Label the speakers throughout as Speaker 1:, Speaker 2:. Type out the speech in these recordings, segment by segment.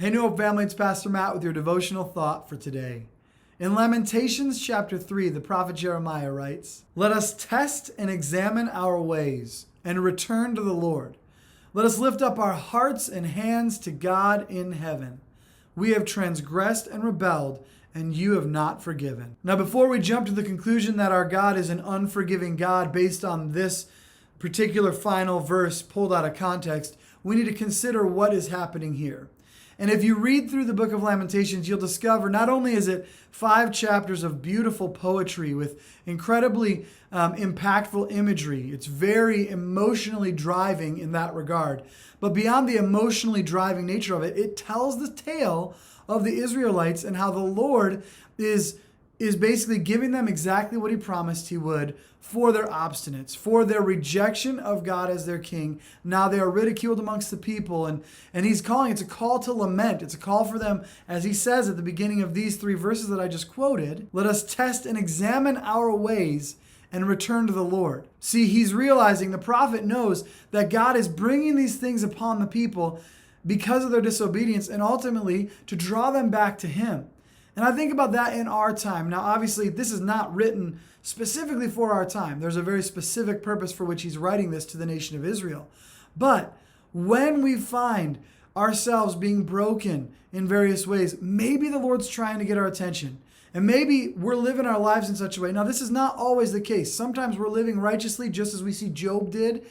Speaker 1: Hey, New Hope family, it's Pastor Matt with your devotional thought for today. In Lamentations chapter 3, the prophet Jeremiah writes, "Let us test and examine our ways and return to the Lord. Let us lift up our hearts and hands to God in heaven. We have transgressed and rebelled, and you have not forgiven." Now, before we jump to the conclusion that our God is an unforgiving God based on this particular final verse pulled out of context, we need to consider what is happening here. And if you read through the book of Lamentations, you'll discover not only is it 5 chapters of beautiful poetry with incredibly impactful imagery, it's very emotionally driving in that regard, but beyond the emotionally driving nature of it, it tells the tale of the Israelites and how the Lord is basically giving them exactly what he promised he would for their obstinance, for their rejection of God as their king. Now they are ridiculed amongst the people, and he's calling, it's a call to lament. It's a call for them, as he says at the beginning of these 3 verses that I just quoted, let us test and examine our ways and return to the Lord. See, he's realizing, the prophet knows that God is bringing these things upon the people because of their disobedience and ultimately to draw them back to him. And I think about that in our time. Now, obviously, this is not written specifically for our time. There's a very specific purpose for which he's writing this to the nation of Israel. But when we find ourselves being broken in various ways, maybe the Lord's trying to get our attention. And maybe we're living our lives in such a way. Now, this is not always the case. Sometimes we're living righteously, just as we see Job did,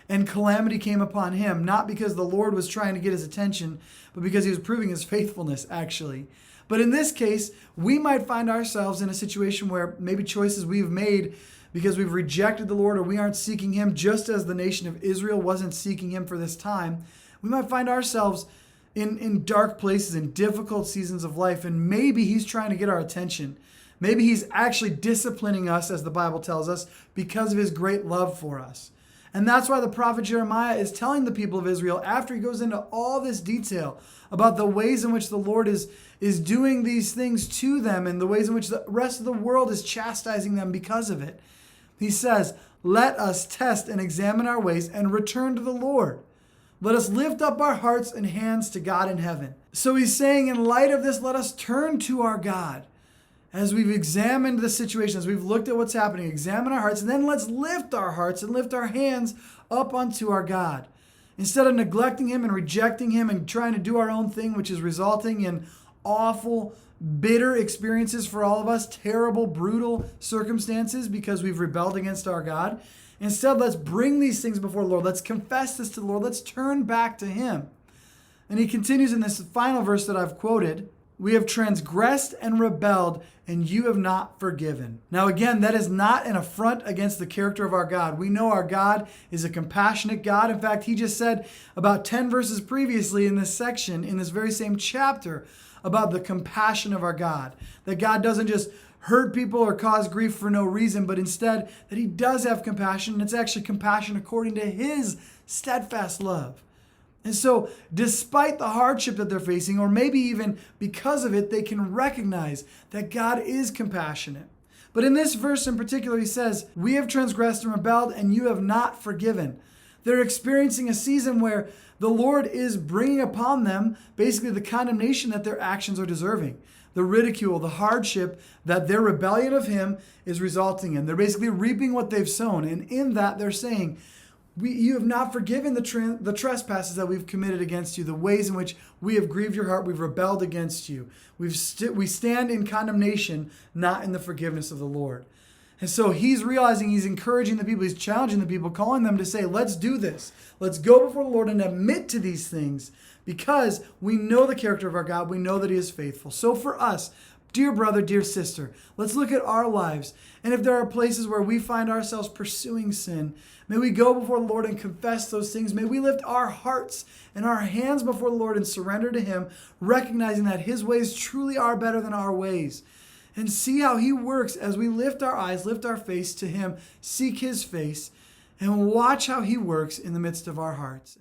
Speaker 1: and calamity came upon him, not because the Lord was trying to get his attention, but because he was proving his faithfulness, actually. But in this case, we might find ourselves in a situation where maybe choices we've made because we've rejected the Lord or we aren't seeking him, just as the nation of Israel wasn't seeking him for this time. We might find ourselves in dark places, in difficult seasons of life, and maybe he's trying to get our attention. Maybe he's actually disciplining us, as the Bible tells us, because of his great love for us. And that's why the prophet Jeremiah is telling the people of Israel, after he goes into all this detail about the ways in which the Lord is doing these things to them and the ways in which the rest of the world is chastising them because of it. He says, let us test and examine our ways and return to the Lord. Let us lift up our hearts and hands to God in heaven. So he's saying, in light of this, let us turn to our God. As we've examined the situation, as we've looked at what's happening, examine our hearts, and then let's lift our hearts and lift our hands up unto our God. Instead of neglecting him and rejecting him and trying to do our own thing, which is resulting in awful, bitter experiences for all of us, terrible, brutal circumstances because we've rebelled against our God. Instead, let's bring these things before the Lord. Let's confess this to the Lord. Let's turn back to him. And he continues in this final verse that I've quoted, we have transgressed and rebelled, and you have not forgiven. Now, again, that is not an affront against the character of our God. We know our God is a compassionate God. In fact, he just said about 10 verses previously in this section, in this very same chapter, about the compassion of our God. That God doesn't just hurt people or cause grief for no reason, but instead that he does have compassion, and it's actually compassion according to his steadfast love. And so, despite the hardship that they're facing, or maybe even because of it, they can recognize that God is compassionate. But in this verse in particular, he says, we have transgressed and rebelled, and you have not forgiven. They're experiencing a season where the Lord is bringing upon them basically the condemnation that their actions are deserving. The ridicule, the hardship that their rebellion of him is resulting in. They're basically reaping what they've sown. And in that, they're saying, you have not forgiven the trespasses that we've committed against you, the ways in which we have grieved your heart, we've rebelled against you. We stand in condemnation, not in the forgiveness of the Lord. And so he's realizing, he's encouraging the people, he's challenging the people, calling them to say, let's do this. Let's go before the Lord and admit to these things because we know the character of our God. We know that he is faithful. So for us, dear brother, dear sister, let's look at our lives. And if there are places where we find ourselves pursuing sin, may we go before the Lord and confess those things. May we lift our hearts and our hands before the Lord and surrender to him, recognizing that his ways truly are better than our ways. And see how he works as we lift our eyes, lift our face to him, seek his face, and watch how he works in the midst of our hearts.